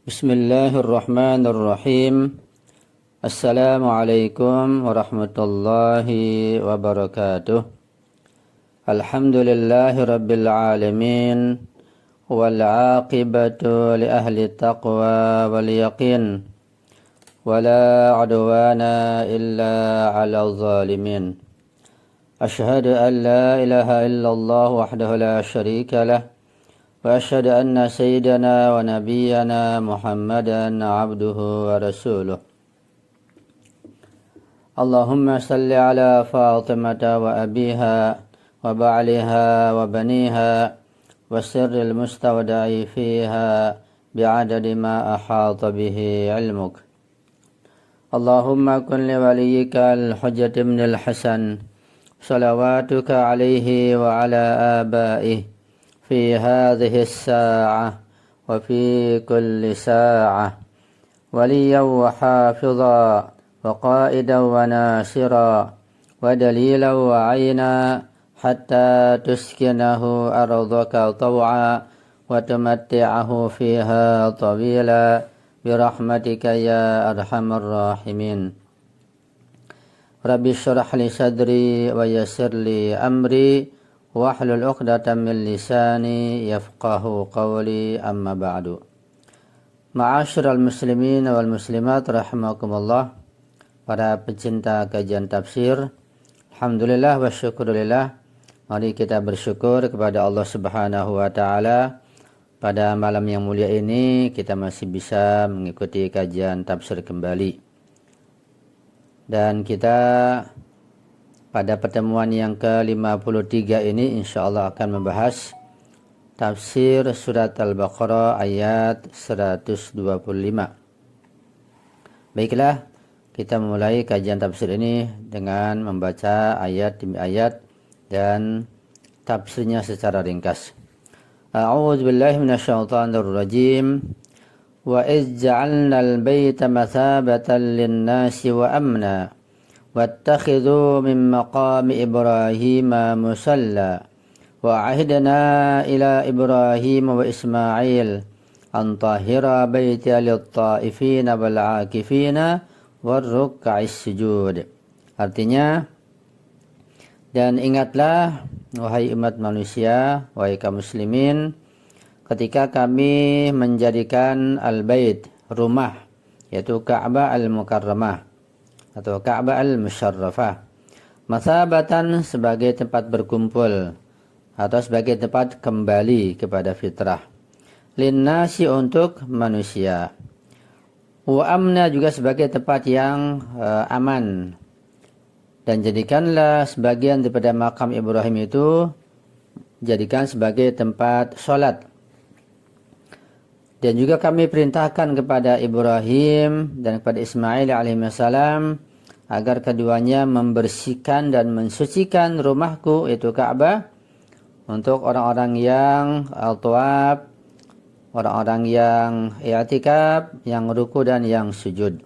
Bismillahirrahmanirrahim. Assalamualaikum warahmatullahi wabarakatuh. Alhamdulillahi rabbil alamin. Wal aqibatu li ahli taqwa wal yaqin. Wala adwana illa ala zalimin. Ashhadu an la ilaha illallah wahdahu la syarika lah. وأشهد أن سيدنا ونبينا محمدا عبده ورسوله اللهم صل على فاطمة وأبيها وبعلها وبنيها والسر المستودع فيها بعدد ما أحاط به علمك اللهم كن لوليك الحجة بن الحسن صلواتك عليه وعلى آبائه في هذه الساعة وفي كل ساعة وليا وحافظا وقائدا وناصرا ودليلا وعينا حتى تسكنه أرضك طوعا وتمتعه فيها طويلا برحمتك يا أرحم الراحمين رب اشرح لي صدري ويسر لي أمري wahlul 'uqdatam min lisani yafqahu qawli amma ba'du. Ma'asyiral muslimin wal muslimat rahimakumullah. Para pecinta kajian tafsir, alhamdulillah wa syukurillah. Mari kita bersyukur kepada Allah Subhanahu wa taala. Pada malam yang mulia ini kita masih bisa mengikuti kajian tafsir kembali. Dan kita pada pertemuan yang ke-53 ini insyaallah akan membahas tafsir surat Al-Baqarah ayat 125. Baiklah, kita memulai kajian tafsir ini dengan membaca ayat demi ayat dan tafsirnya secara ringkas. A'udzu billahi minasyaitonir rajim. Wa iz ja'alnal baita mathabatan lin-nasi wa amna واتخذوا من مقام إبراهيم مصلى وعهدنا إلى إبراهيم وإسماعيل أن طهر بيتي للطائفين والعاكفين والركع السجود. Artinya, dan ingatlah wahai umat manusia, wahai kaum muslimin, ketika kami menjadikan al-bait, rumah, yaitu Ka'bah al-Mukarramah atau Ka'bah al-Musyarrafah, masabatan sebagai tempat berkumpul atau sebagai tempat kembali kepada fitrah, linnasi untuk manusia, wa amna juga sebagai tempat yang aman, dan jadikanlah sebagian daripada makam Ibrahim itu jadikan sebagai tempat sholat. Dan juga kami perintahkan kepada Ibrahim dan kepada Ismail alaihissalam agar keduanya membersihkan dan mensucikan rumahku, yaitu Ka'bah, untuk orang-orang yang al-tawaf, orang-orang yang i'tikaf, yang ruku dan yang sujud.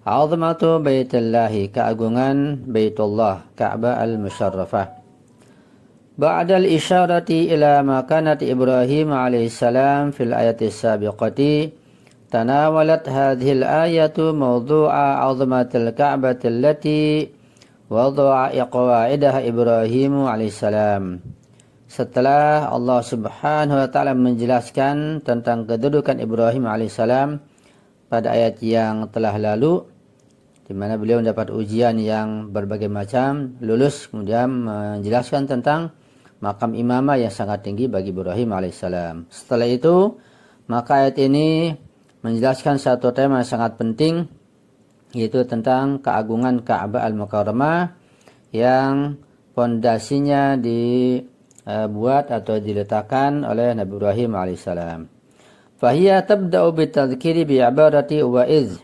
Azmatu baitillahi, keagungan Baitullah, Ka'bah al-Musyarrafah. Ba'dal isyarati ila makanat Ibrahim alaihissalam fil ayati sabiqati tanawalat hadhil ayatu mawdu'a 'azmatil ka'bati allati wada'a iqwa'idaha Ibrahim alaihissalam. Setelah Allah Subhanahu wa taala menjelaskan tentang kedudukan Ibrahim alaihissalam pada ayat yang telah lalu, di mana beliau mendapat ujian yang berbagai macam, lulus, kemudian menjelaskan tentang makam imamah yang sangat tinggi bagi Ibrahim alaihissalam. Setelah itu, maka ayat ini menjelaskan satu tema yang sangat penting, yaitu tentang keagungan Ka'bah al-Mukarramah yang pondasinya dibuat atau diletakkan oleh Nabi Ibrahim alaihissalam. Fahiya tabda'u bitadhkiri bi'ibarati wa iz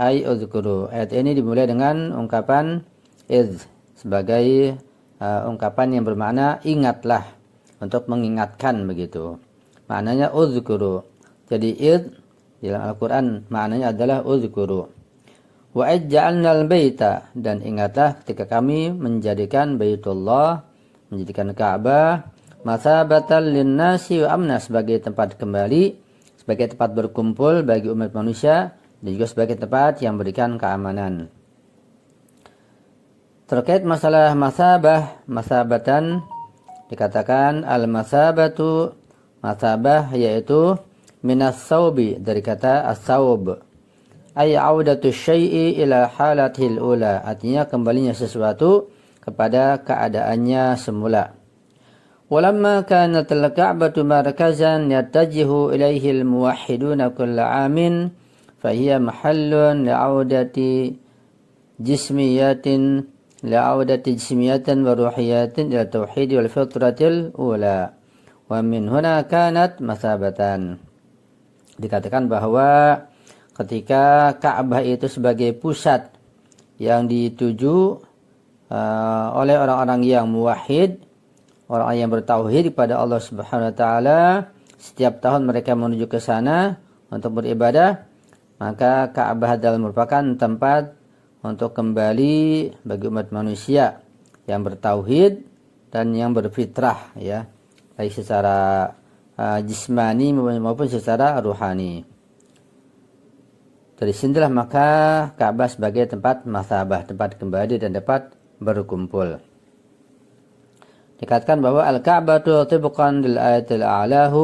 ay uzkuru. Ayat ini dimulai dengan ungkapan iz sebagai ungkapan yang bermakna ingatlah, untuk mengingatkan begitu. Maknanya uzkuru. Jadi id dalam Al-Quran maknanya adalah uzkuru. Wa aj'alnal baita, dan ingatlah ketika kami menjadikan Baitullah, menjadikan Ka'bah, masabatan linnasi wa amna, sebagai tempat kembali, sebagai tempat berkumpul bagi umat manusia dan juga sebagai tempat yang memberikan keamanan. Terkait masalah masabatan dikatakan al-masabatu, masabah yaitu minas saubi, dari kata as-saub, ay audatu syai'i ila halatil ula, artinya kembalinya sesuatu kepada keadaannya semula. Walamma kanat al-ka'batu markazan yattajihu ilaihi al-muwahhiduna kulla 'amin fahiya mahallun li'audati jismiyatin wa ruhiyatin ila tauhid wal fitratil ula wa min huna kanat masabatan. Dikatakan bahwa ketika Ka'bah itu sebagai pusat yang dituju oleh orang-orang yang muwahhid, orang yang bertauhid kepada Allah Subhanahu wa taala, setiap tahun mereka menuju ke sana untuk beribadah, maka Ka'bah adalah merupakan tempat untuk kembali bagi umat manusia yang bertauhid dan yang berfitrah, ya, baik secara jismani maupun secara ruhani. Dari sinilah maka Ka'bah sebagai tempat masabah, tempat kembali dan tempat berkumpul. Dikatakan bahwa al-Ka'batu tibqan lil ayatil a'lahu,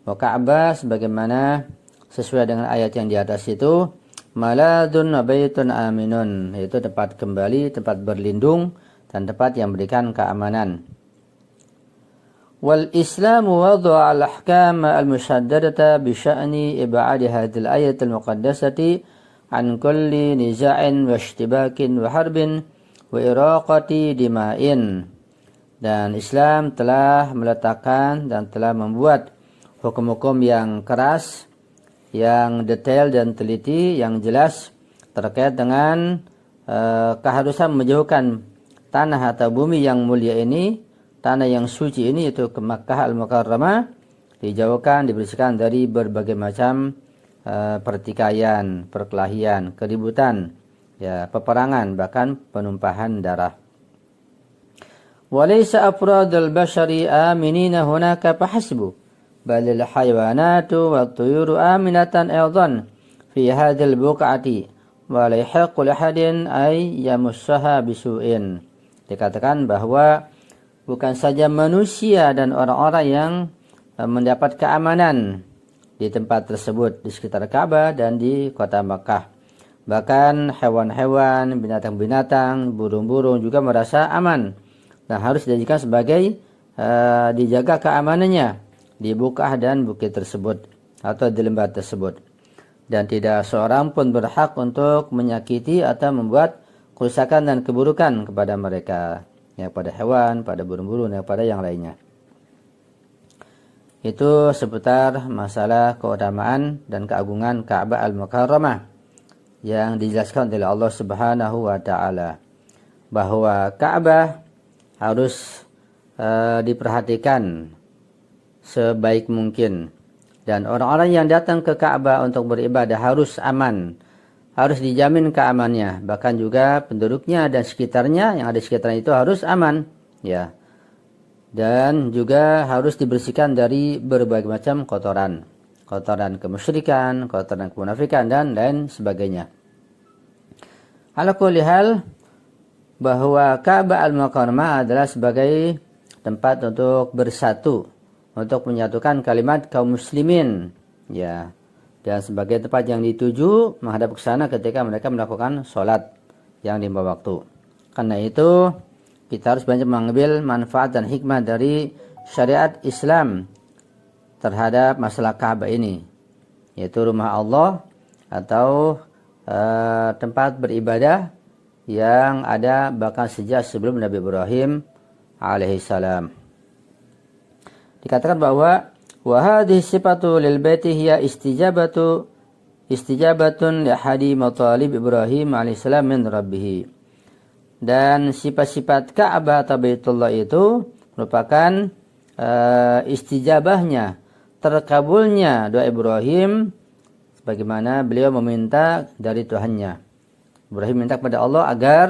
wa Ka'bah sebagaimana sesuai dengan ayat yang di atas itu, maladun wa baitun aminun, yaitu tempat kembali, tempat berlindung dan tempat yang memberikan keamanan. Wal Islamu wada'a al-ahkam al-mushaddadata bi sya'ni ib'adi hadhihi al-ayat al-muqaddasati an kulli niza'in wa ishtibakin wa harbin wa iraqati dima'in. Dan Islam telah meletakkan dan telah membuat hukum-hukum yang keras, yang detail dan teliti, yang jelas terkait dengan keharusan menjauhkan tanah atau bumi yang mulia ini, tanah yang suci ini, yaitu ke Makkah Al-Mukarramah, dijauhkan, dibersihkan dari berbagai macam pertikaian, perkelahian, keributan, ya, peperangan, bahkan penumpahan darah. Walaysa afradul bashari aminina hunaka fahasbu, bal al-hayawanatu wat-tuyuru aminatan aydan fi hadzal buq'ati wa la yahiqqu li ahadin ay yamussaha bisu'in. Dikatakan bahwa bukan saja manusia dan orang-orang yang mendapat keamanan di tempat tersebut, di sekitar Ka'bah dan di kota Makkah. Bahkan hewan-hewan, binatang-binatang, burung-burung juga merasa aman dan harus dijadikan sebagai dijaga keamanannya di bukah dan bukit tersebut atau di lembah tersebut. Dan tidak seorang pun berhak untuk menyakiti atau membuat kerusakan dan keburukan kepada mereka, ya, pada hewan, pada burung-burung, dan pada yang lainnya. Itu seputar masalah keutamaan dan keagungan Ka'bah Al-Mukarramah yang dijelaskan oleh Allah Subhanahu wa taala, bahwa Ka'bah harus diperhatikan sebaik mungkin, dan orang-orang yang datang ke Ka'bah untuk beribadah harus aman, harus dijamin keamanannya, bahkan juga penduduknya dan sekitarnya, yang ada di sekitarnya itu harus aman, ya, dan juga harus dibersihkan dari berbagai macam kotoran kemusyrikan, kotoran kemunafikan, dan lain sebagainya. Ala kulli hal, bahwa Ka'bah Al-Mukarramah adalah sebagai tempat untuk bersatu, untuk menyatukan kalimat kaum muslimin, ya, dan sebagai tempat yang dituju menghadap ke sana ketika mereka melakukan sholat yang 5 waktu. Karena itu kita harus banyak mengambil manfaat dan hikmah dari syariat Islam terhadap masalah Ka'bah ini, yaitu rumah Allah atau tempat beribadah yang ada bahkan sejak sebelum Nabi Ibrahim alaihissalam. Dikatakan bahwa wa hadhihi sifatu lil baiti hiya istijabatun li hadi matalib Ibrahim alaihissalam min rabbih. Dan sifat-sifat Ka'bah atau Baitullah itu merupakan istijabahnya, terkabulnya doa Ibrahim sebagaimana beliau meminta dari Tuhannya. Ibrahim minta kepada Allah agar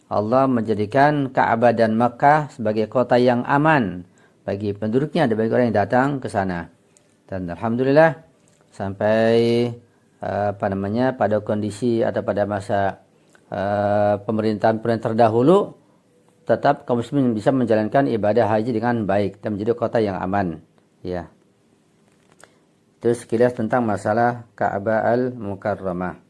Allah menjadikan Ka'bah dan Makkah sebagai kota yang aman bagi penduduknya dan bagi orang yang datang ke sana. Dan alhamdulillah sampai pada kondisi atau pada masa pemerintahan terdahulu, tetap kaum muslimin bisa menjalankan ibadah haji dengan baik dan menjadi kota yang aman. Ya. Itu sekilas tentang masalah Ka'bah al-Mukarramah.